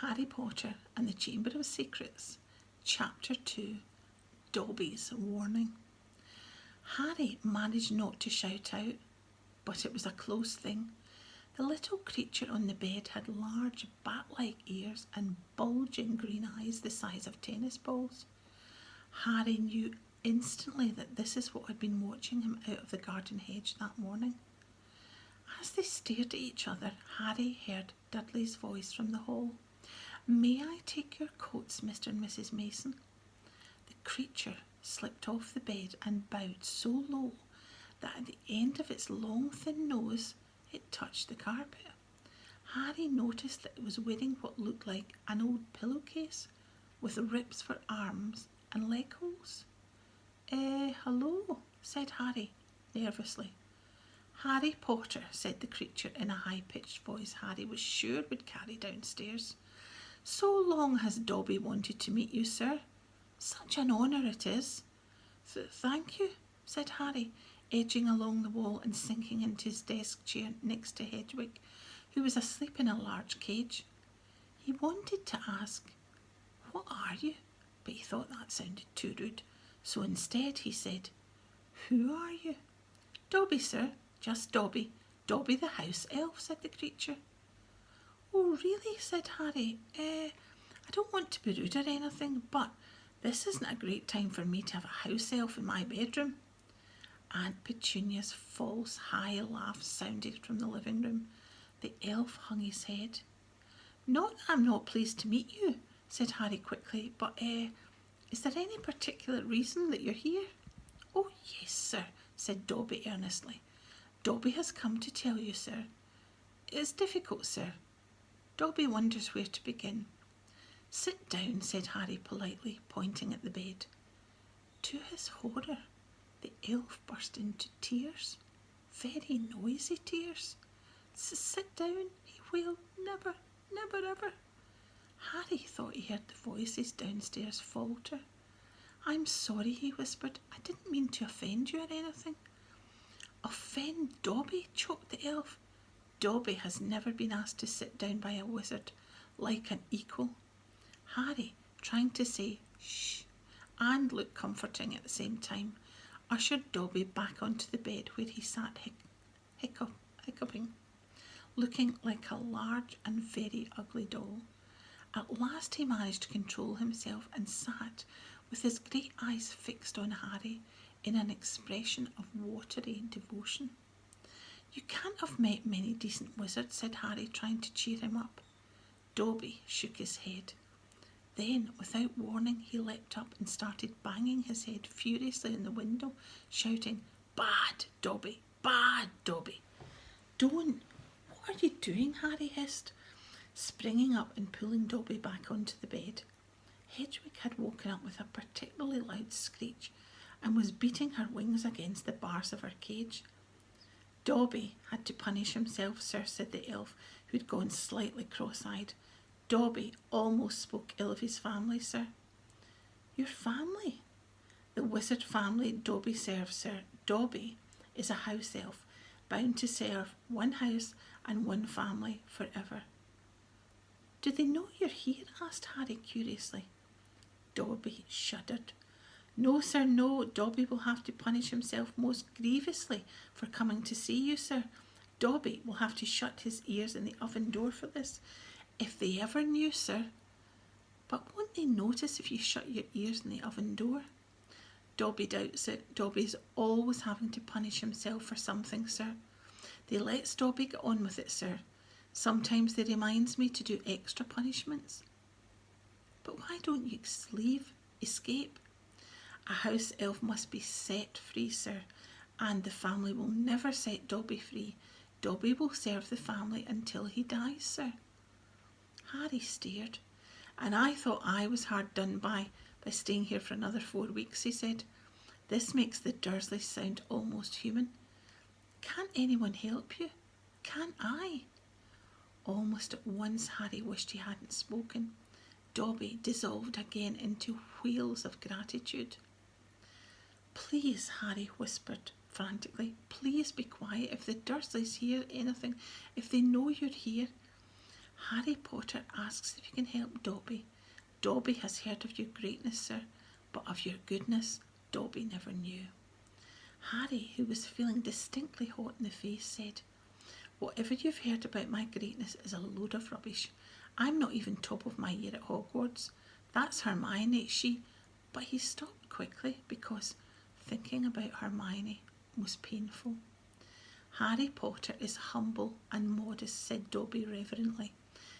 Harry Potter and the Chamber of Secrets, Chapter 2, Dolby's Warning. Harry managed not to shout out, but it was a close thing. The little creature on the bed had large bat-like ears and bulging green eyes the size of tennis balls. Harry knew instantly that this is what had been watching him out of the garden hedge that morning. As they stared at each other, Harry heard Dudley's voice from the hall. "May I take your coats, Mr. and Mrs. Mason?" The creature slipped off the bed and bowed so low that at the end of its long thin nose it touched the carpet. Harry noticed that it was wearing what looked like an old pillowcase with ribs for arms and leg holes. Hello," said Harry nervously. "Harry Potter," said the creature in a high-pitched voice Harry was sure would carry downstairs. "So long has Dolby wanted to meet you, sir. Such an honour it is." Thank you," said Harry, edging along the wall and sinking into his desk chair next to Hedwig, who was asleep in a large cage. He wanted to ask, "What are you?" but he thought that sounded too rude, so instead he said, "Who are you?" "Dobby, sir, just Dobby. Dobby the house elf," said the creature. "Oh, really?" said Harry. I don't want to be rude or anything, but this isn't a great time for me to have a house elf in my bedroom." Aunt Petunia's false high laugh sounded from the living room. The elf hung his head. "Not that I'm not pleased to meet you," said Harry quickly, "but is there any particular reason that you're here?" "Oh, yes, sir," said Dobby earnestly. "Dobby has come to tell you, sir. It's difficult, sir. Dobby wonders where to begin." "Sit down," said Harry politely, pointing at the bed. To his horror, the elf burst into tears, very noisy tears. "Sit down," he wailed. "Never, never, ever." Harry thought he heard the voices downstairs falter. "I'm sorry," he whispered. "I didn't mean to offend you or anything." "Offend Dobby?" choked the elf. "Dobby has never been asked to sit down by a wizard like an equal." Harry, trying to say "shh" and look comforting at the same time, ushered Dobby back onto the bed where he sat hiccuping, looking like a large and very ugly doll. At last he managed to control himself and sat with his great eyes fixed on Harry in an expression of watery devotion. "You can't have met many decent wizards," said Harry, trying to cheer him up. Dobby shook his head. Then, without warning, he leapt up and started banging his head furiously in the window, shouting, "Bad Dobby! Bad Dobby!" "Don't! What are you doing?" Harry hissed, springing up and pulling Dobby back onto the bed. Hedwig had woken up with a particularly loud screech and was beating her wings against the bars of her cage. "Dobby had to punish himself, sir," said the elf, who'd gone slightly cross-eyed. "Dobby almost spoke ill of his family, sir." "Your family?" "The wizard family Dobby serves, sir. Dobby is a house elf, bound to serve one house and one family forever." "Do they know you're here?" asked Harry curiously. Dobby shuddered. "No, sir, no. Dobby will have to punish himself most grievously for coming to see you, sir. Dobby will have to shut his ears in the oven door for this. If they ever knew, sir." "But won't they notice if you shut your ears in the oven door?" "Dobby doubts it. Dobby's always having to punish himself for something, sir. They lets Dobby get on with it, sir. Sometimes they reminds me to do extra punishments." "But why don't you escape?" "A house elf must be set free, sir, and the family will never set Dobby free. Dobby will serve the family until he dies, sir." Harry stared. "And I thought I was hard done by staying here for another 4 weeks," he said. "This makes the Dursleys sound almost human. Can't anyone help you? Can't I?" Almost at once Harry wished he hadn't spoken. Dobby dissolved again into wheels of gratitude. "Please," Harry whispered frantically, "please be quiet. If the Dursleys hear anything, if they know you're here." Harry Potter asks if you can help Dobby. Dobby has heard of your greatness, sir, but of your goodness, Dobby never knew. Harry, who was feeling distinctly hot in the face, said, "Whatever you've heard about my greatness is a load of rubbish. I'm not even top of my year at Hogwarts. That's Hermione, she..." But he stopped quickly because thinking about Hermione was painful. "Harry Potter is humble and modest," said Dobby reverently,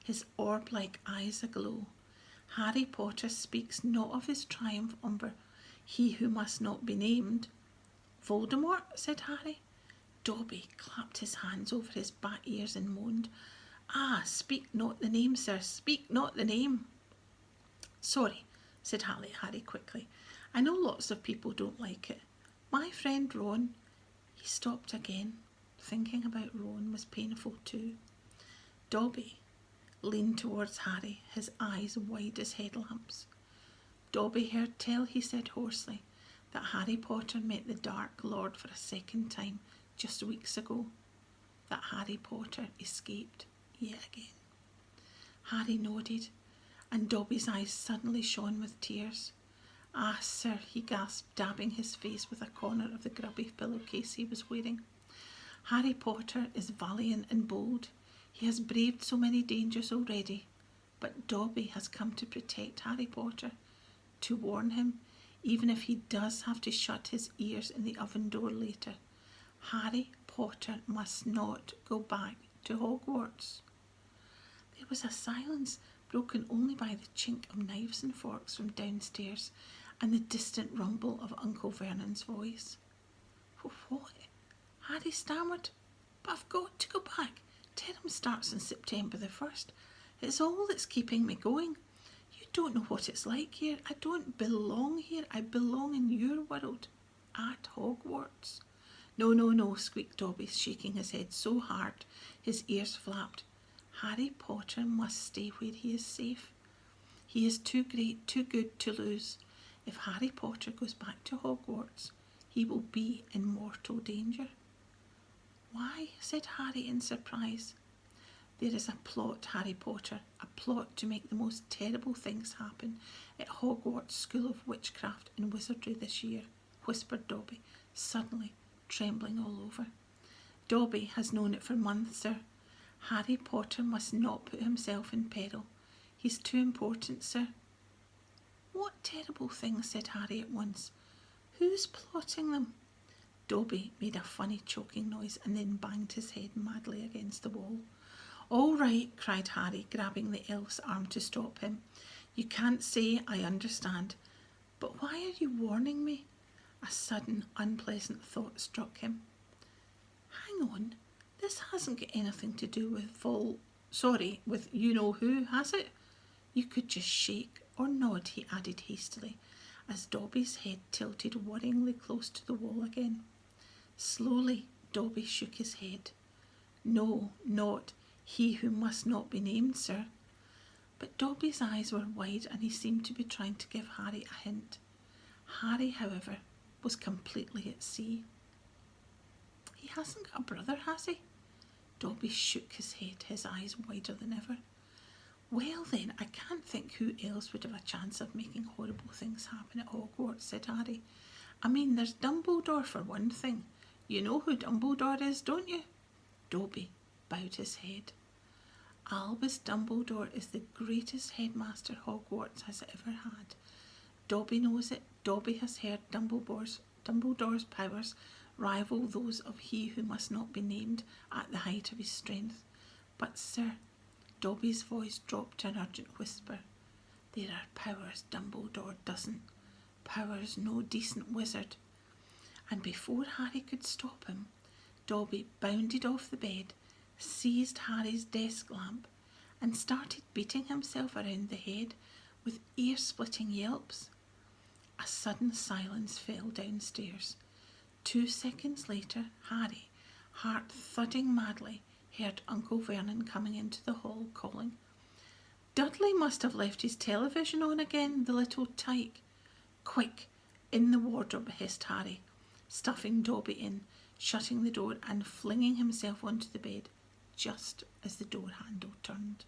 his orb-like eyes aglow. "Harry Potter speaks not of his triumph over he who must not be named." "Voldemort?" said Harry. Dobby clapped his hands over his bat ears and moaned, "Ah, speak not the name, sir, speak not the name." "Sorry," said Harry quickly. "I know lots of people don't like it. My friend Ron..." He stopped again. Thinking about Ron was painful too. Dobby leaned towards Harry, his eyes wide as headlamps. "Dobby heard tell," he said hoarsely, "that Harry Potter met the Dark Lord for a second time just weeks ago. That Harry Potter escaped yet again." Harry nodded, and Dobby's eyes suddenly shone with tears. "Ah, sir," he gasped, dabbing his face with a corner of the grubby pillowcase he was wearing. "Harry Potter is valiant and bold. He has braved so many dangers already. But Dobby has come to protect Harry Potter, to warn him, even if he does have to shut his ears in the oven door later. Harry Potter must not go back to Hogwarts." There was a silence, broken only by the chink of knives and forks from downstairs and the distant rumble of Uncle Vernon's voice. "What?" Harry stammered. "But I've got to go back. Term starts on September the 1st. It's all that's keeping me going. You don't know what it's like here. I don't belong here. I belong in your world. At Hogwarts." "No, no, no," squeaked Dobby, shaking his head so hard his ears flapped. "Harry Potter must stay where he is safe. He is too great, too good to lose. If Harry Potter goes back to Hogwarts, he will be in mortal danger." "Why?" said Harry in surprise. "There is a plot, Harry Potter, a plot to make the most terrible things happen at Hogwarts School of Witchcraft and Wizardry this year," whispered Dobby, suddenly trembling all over. "Dobby has known it for months, sir. Harry Potter must not put himself in peril. He's too important, sir." "What terrible things?" said Harry at once. "Who's plotting them?" Dobby made a funny choking noise and then banged his head madly against the wall. "All right," cried Harry, grabbing the elf's arm to stop him. "You can't say I understand. But why are you warning me?" A sudden unpleasant thought struck him. "Hang on, this hasn't got anything to do with with you-know-who, has it? You could just shake or nod," he added hastily, as Dobby's head tilted worryingly close to the wall again. Slowly, Dobby shook his head. "No, not he who must not be named, sir." But Dobby's eyes were wide and he seemed to be trying to give Harry a hint. Harry, however, was completely at sea. "He hasn't got a brother, has he?" Dobby shook his head, his eyes wider than ever. "Well then, I can't think who else would have a chance of making horrible things happen at Hogwarts," said Harry. "I mean, there's Dumbledore for one thing. You know who Dumbledore is, don't you?" Dobby bowed his head. "Albus Dumbledore is the greatest headmaster Hogwarts has ever had. Dobby knows it. Dobby has heard Dumbledore's powers rival those of he who must not be named at the height of his strength. But, sir," Dobby's voice dropped to an urgent whisper, "there are powers Dumbledore doesn't. Powers no decent wizard." And before Harry could stop him, Dobby bounded off the bed, seized Harry's desk lamp, and started beating himself around the head with ear-splitting yelps. A sudden silence fell downstairs. 2 seconds later, Harry, heart thudding madly, heard Uncle Vernon coming into the hall, calling, "Dudley must have left his television on again, the little tyke." "Quick, in the wardrobe," hissed Harry, stuffing Dobby in, shutting the door and flinging himself onto the bed just as the door handle turned.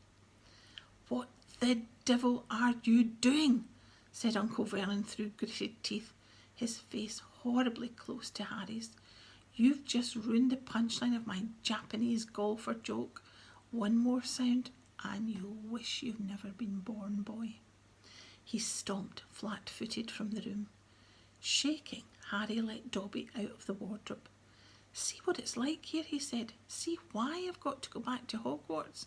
"What the devil are you doing?" said Uncle Vernon through gritted teeth, his face horribly close to Harry's. "You've just ruined the punchline of my Japanese golfer joke. One more sound and you'll wish you've never been born, boy." He stomped flat-footed from the room. Shaking, Harry let Dobby out of the wardrobe. "See what it's like here," he said. "See why I've got to go back to Hogwarts.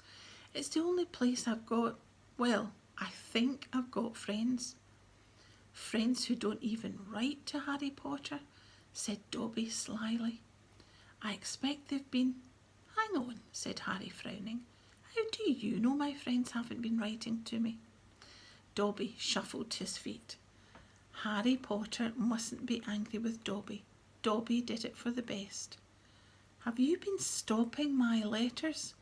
It's the only place I've got, well, I think I've got friends." "Friends who don't even write to Harry Potter," said Dobby slyly. "I expect they've been—" "Hang on," said Harry, frowning. "How do you know my friends haven't been writing to me?" Dobby shuffled to his feet. Harry Potter mustn't be angry with Dobby. Dobby did it for the best. "Have you been stopping my letters?"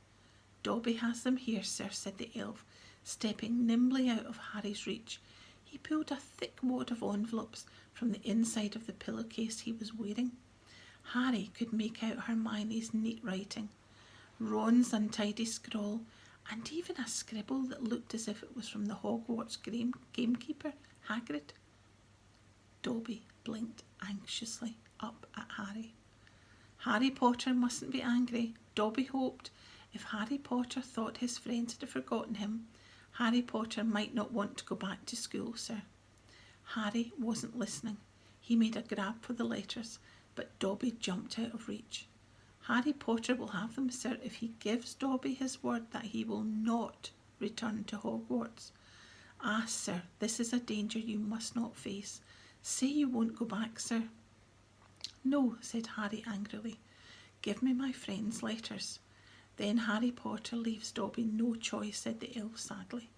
"Dobby has them here, sir," said the elf, stepping nimbly out of Harry's reach. He pulled a thick wad of envelopes from the inside of the pillowcase he was wearing. Harry could make out Hermione's neat writing, Ron's untidy scrawl, and even a scribble that looked as if it was from the Hogwarts gamekeeper, Hagrid. Dobby blinked anxiously up at Harry. Harry Potter mustn't be angry. Dobby hoped if Harry Potter thought his friends had forgotten him, Harry Potter might not want to go back to school, sir. Harry wasn't listening. He made a grab for the letters, but Dobby jumped out of reach. "Harry Potter will have them, sir, if he gives Dobby his word that he will not return to Hogwarts." "Ah, sir, this is a danger you must not face. Say you won't go back, sir." "No," said Harry angrily. "Give me my friend's letters." "Then Harry Potter leaves Dobby no choice," said the elf sadly.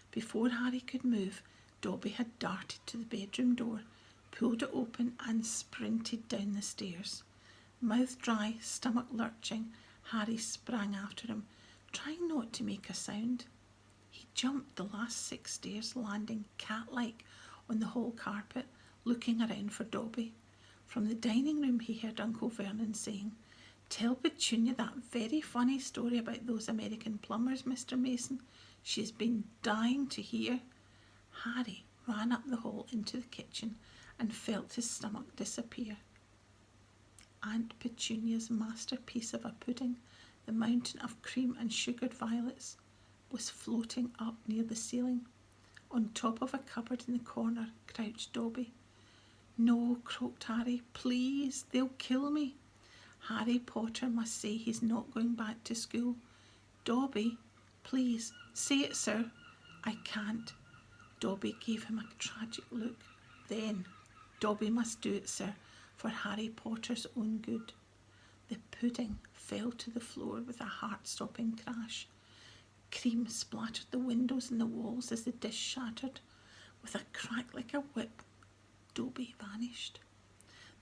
Before Harry could move, Dobby had darted to the bedroom door, pulled it open and sprinted down the stairs. Mouth dry, stomach lurching, Harry sprang after him, trying not to make a sound. He jumped the last 6 stairs, landing cat-like on the hall carpet, looking around for Dobby. From the dining room he heard Uncle Vernon saying, "Tell Petunia that very funny story about those American plumbers, Mr. Mason. She's been dying to hear." Harry ran up the hall into the kitchen and felt his stomach disappear. Aunt Petunia's masterpiece of a pudding, the mountain of cream and sugared violets, was floating up near the ceiling. On top of a cupboard in the corner crouched Dobby. "No," croaked Harry, "please, they'll kill me." Harry Potter must say he's not going back to school. "Dobby, please, say it, sir." "I can't." Dobby gave him a tragic look. "Then, Dobby must do it, sir, for Harry Potter's own good." The pudding fell to the floor with a heart-stopping crash. Cream splattered the windows and the walls as the dish shattered. With a crack like a whip, Dobby vanished.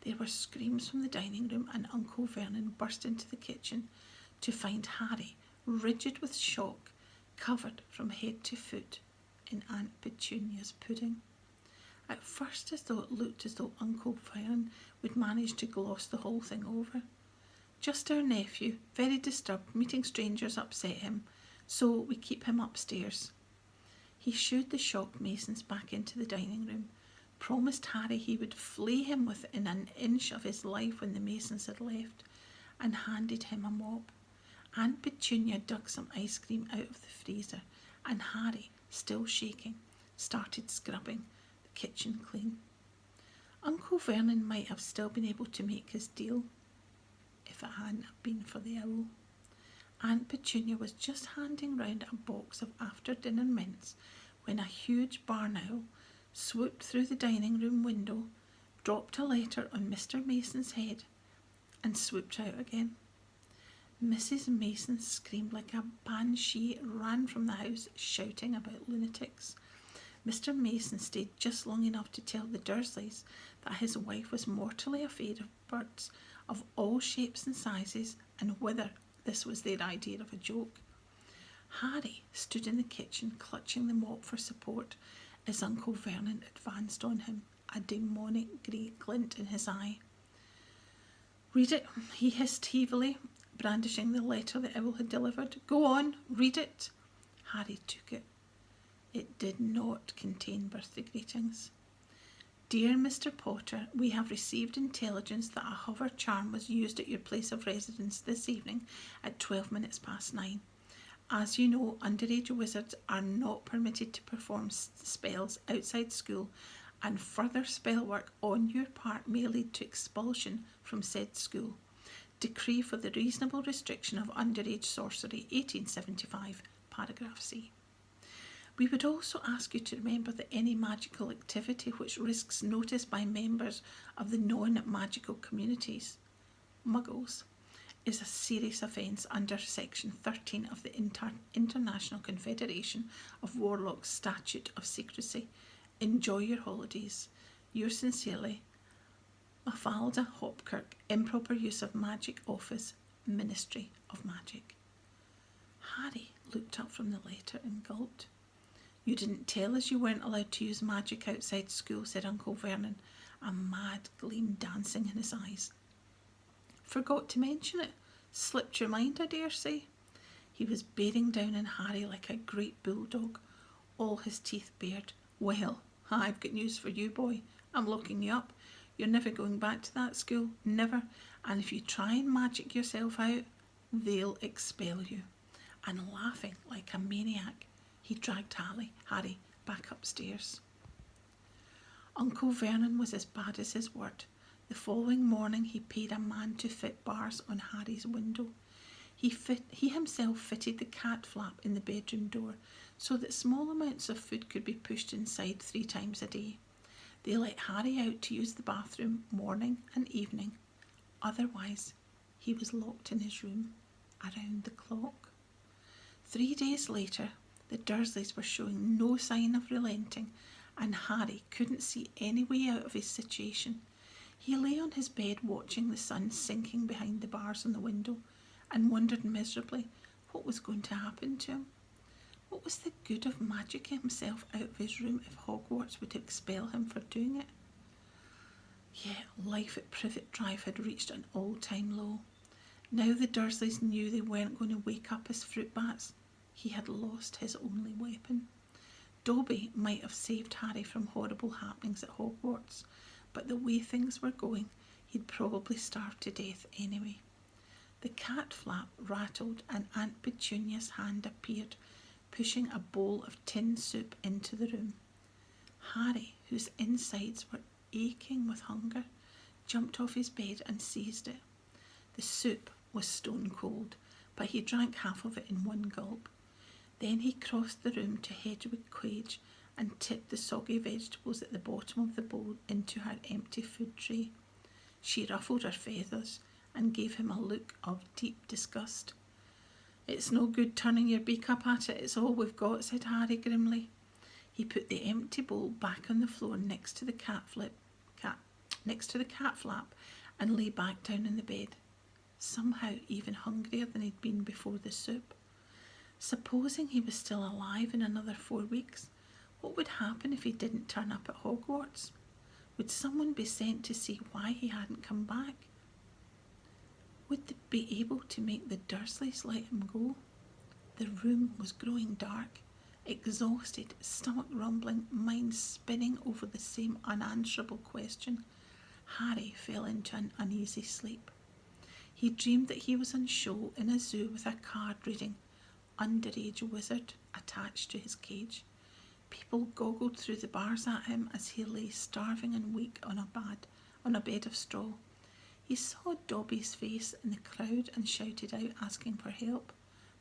There were screams from the dining room, and Uncle Vernon burst into the kitchen to find Harry, rigid with shock, covered from head to foot in Aunt Petunia's pudding. At first, as though it looked as though Uncle Vernon would manage to gloss the whole thing over. "Just our nephew, very disturbed, meeting strangers upset him, so we keep him upstairs." He shooed the shocked Masons back into the dining room, promised Harry he would flay him within an inch of his life when the Masons had left, and handed him a mop. Aunt Petunia dug some ice cream out of the freezer, and Harry, still shaking, started scrubbing the kitchen clean. Uncle Vernon might have still been able to make his deal if it hadn't been for the owl. Aunt Petunia was just handing round a box of after-dinner mints when a huge barn owl swooped through the dining room window, dropped a letter on Mr. Mason's head, and swooped out again. Mrs. Mason screamed like a banshee, ran from the house shouting about lunatics. Mr. Mason stayed just long enough to tell the Dursleys that his wife was mortally afraid of birds of all shapes and sizes, and whether this was their idea of a joke. Harry stood in the kitchen clutching the mop for support as Uncle Vernon advanced on him, a demonic grey glint in his eye. "Read it," he hissed heavily, brandishing the letter the owl had delivered. "Go on, read it." Harry took it. It did not contain birthday greetings. Dear Mr. Potter, we have received intelligence that a hover charm was used at your place of residence this evening at 12 minutes past 9. As you know, underage wizards are not permitted to perform spells outside school, and further spell work on your part may lead to expulsion from said school. Decree for the reasonable restriction of underage sorcery, 1875, paragraph C. We would also ask you to remember that any magical activity which risks notice by members of the non-magical communities, muggles, is a serious offence under Section 13 of the International Confederation of Warlocks Statute of Secrecy. Enjoy your holidays. Yours sincerely, Mafalda Hopkirk, Improper Use of Magic Office, Ministry of Magic. Harry looked up from the letter and gulped. You didn't tell us you weren't allowed to use magic outside school, said Uncle Vernon, a mad gleam dancing in his eyes. Forgot to mention it. Slipped your mind, I dare say. He was bearing down on Harry like a great bulldog, all his teeth bared. Well, I've got news for you, boy. I'm locking you up. You're never going back to that school, never. And if you try and magic yourself out, they'll expel you. And laughing like a maniac, he dragged Harry back upstairs. Uncle Vernon was as bad as his word. The following morning he paid a man to fit bars on Harry's window. He himself fitted the cat flap in the bedroom door so that small amounts of food could be pushed inside 3 times a day. They let Harry out to use the bathroom morning and evening. Otherwise, he was locked in his room around the clock. 3 days later, the Dursleys were showing no sign of relenting, and Harry couldn't see any way out of his situation. He lay on his bed watching the sun sinking behind the bars on the window and wondered miserably what was going to happen to him. What was the good of magicking himself out of his room if Hogwarts would expel him for doing it? Yet life at Privet Drive had reached an all-time low. Now the Dursleys knew they weren't going to wake up as fruit bats. He had lost his only weapon. Dolby might have saved Harry from horrible happenings at Hogwarts, but the way things were going, he'd probably starve to death anyway. The cat flap rattled and Aunt Petunia's hand appeared, pushing a bowl of tin soup into the room. Harry, whose insides were aching with hunger, jumped off his bed and seized it. The soup was stone cold, but he drank half of it in one gulp. Then he crossed the room to Hedwig Quage and tipped the soggy vegetables at the bottom of the bowl into her empty food tray. She ruffled her feathers and gave him a look of deep disgust. It's no good turning your beak up at it, it's all we've got, said Harry grimly. He put the empty bowl back on the floor next to the cat flap and lay back down in the bed, somehow even hungrier than he'd been before the soup. Supposing he was still alive in another 4 weeks, what would happen if he didn't turn up at Hogwarts? Would someone be sent to see why he hadn't come back? Would they be able to make the Dursleys let him go? The room was growing dark. Exhausted, stomach rumbling, mind spinning over the same unanswerable question, Harry fell into an uneasy sleep. He dreamed that he was on show in a zoo with a card reading "Underage Wizard" attached to his cage. People goggled through the bars at him as he lay starving and weak on a bed of straw. He saw Dobby's face in the crowd and shouted out, asking for help,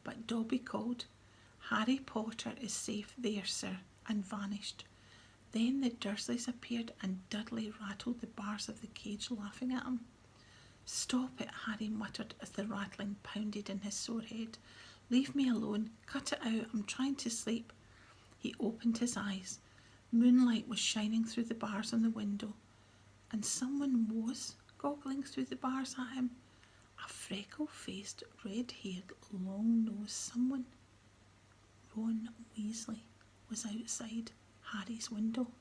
but Dobby called, "Harry Potter is safe there, sir," and vanished. Then the Dursleys appeared and Dudley rattled the bars of the cage, laughing at him. "Stop it," Harry muttered as the rattling pounded in his sore head. "Leave me alone. Cut it out. I'm trying to sleep." He opened his eyes. Moonlight was shining through the bars on the window, and someone was goggling through the bars at him. A freckle-faced, red-haired, long-nosed someone. Ron Weasley was outside Harry's window.